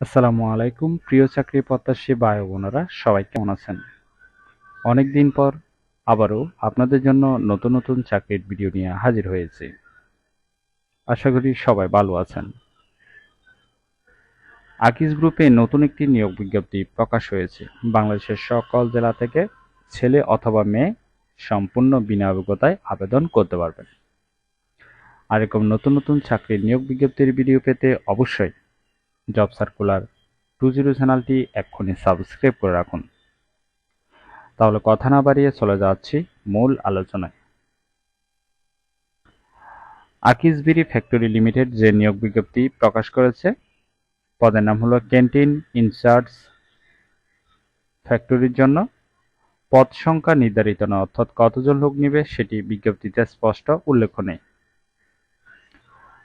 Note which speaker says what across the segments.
Speaker 1: আসসালামু আলাইকুম প্রিয় চাকরি প্রত্যাশী ভাই ও বোনেরা, সবাই কেমন আছেন? অনেকদিন পর আবারও আপনাদের জন্য নতুন নতুন চাকরির ভিডিও নিয়ে হাজির হয়েছি। আশা করি সবাই ভালো আছেন। আকিজ গ্রুপে নতুন একটি নিয়োগ বিজ্ঞপ্তি প্রকাশ হয়েছে। বাংলাদেশের সকল জেলা থেকে ছেলে অথবা মেয়ে সম্পূর্ণ বিনা অভিজ্ঞতায় আবেদন করতে পারবেন। আর এরকম নতুন নতুন চাকরির নিয়োগ বিজ্ঞপ্তির ভিডিও পেতে অবশ্যই জব সার্কুলার 20 চ্যানেলটি এক্ষুনি সাবস্ক্রাইব করে রাখুন। তাহলে কথা না বাড়িয়ে চলে যাচ্ছি মূল আলোচনায়। আকিজ বিড়ি ফ্যাক্টরি লিমিটেড যে নিয়োগ বিজ্ঞপ্তি প্রকাশ করেছে, পদের নাম হলো ক্যান্টিন ইনচার্জ ফ্যাক্টরির জন্য। পদ সংখ্যা নির্ধারিত নয়, অর্থাৎ কতজন লোক নিবে সেটি বিজ্ঞপ্তিতে স্পষ্ট উল্লেখ নেই।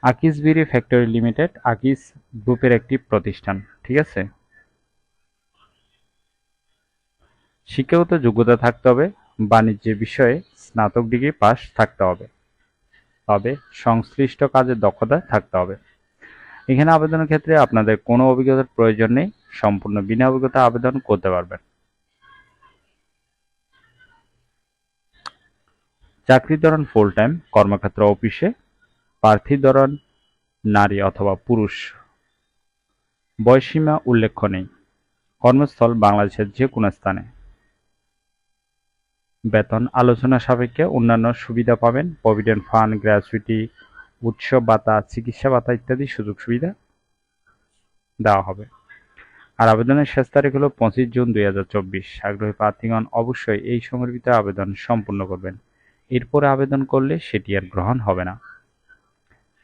Speaker 1: আকিজ বিড়ি ফ্যাক্টরি লিমিটেড আকিজ গ্রুপের একটি প্রতিষ্ঠান, ঠিক আছে। শিক্ষাগত যোগ্যতা থাকতে হবে, বাণিজ্য বিষয়ে স্নাতক ডিগ্রি পাস থাকতে হবে, তবে সংশ্লিষ্ট কাজের দক্ষতা থাকতে হবে। এখানে আবেদনের ক্ষেত্রে আপনাদের কোনো অভিজ্ঞতার প্রয়োজন নেই, সম্পূর্ণ বিনা অভিজ্ঞতা আবেদন করতে পারবেন। চাকরির ধরন ফুল টাইম, কর্মক্ষেত্র অফিসে, প্রার্থীর ধরন নারী অথবা পুরুষ, বয়সীমা উল্লেখ নেই, কর্মস্থল বাংলাদেশের যে কোনো স্থানে। বেতন আলোচনা সাপেক্ষে অন্যান্য সুবিধা পাবেন, প্রভিডেন্ট ফান্ড, গ্র্যাচুইটি, উৎসব ভাতা, চিকিৎসা ভাতা ইত্যাদি সুযোগ সুবিধা দেওয়া হবে। আর আবেদনের শেষ তারিখ হলো 25 জুন 2024। আগ্রহী প্রার্থীগণ অবশ্যই এই সময়ের ভিতরে আবেদন সম্পূর্ণ করবেন। এরপরে আবেদন করলে সেটি আর গ্রহণ হবে না।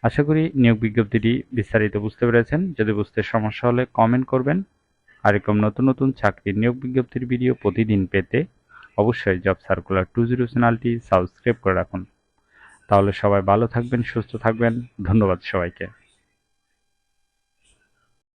Speaker 1: আশা করি নিয়োগ বিজ্ঞপ্তিটি বিস্তারিত বুঝতে পেরেছেন। যদি বুঝতে সমস্যা হলে কমেন্ট করবেন। আর এরকম নতুন নতুন চাকরির নিয়োগ বিজ্ঞপ্তির ভিডিও প্রতিদিন পেতে অবশ্যই জব সার্কুলার 20 চ্যানেলটি সাবস্ক্রাইব করে রাখুন। তাহলে সবাই ভালো থাকবেন, সুস্থ থাকবেন। ধন্যবাদ সবাইকে।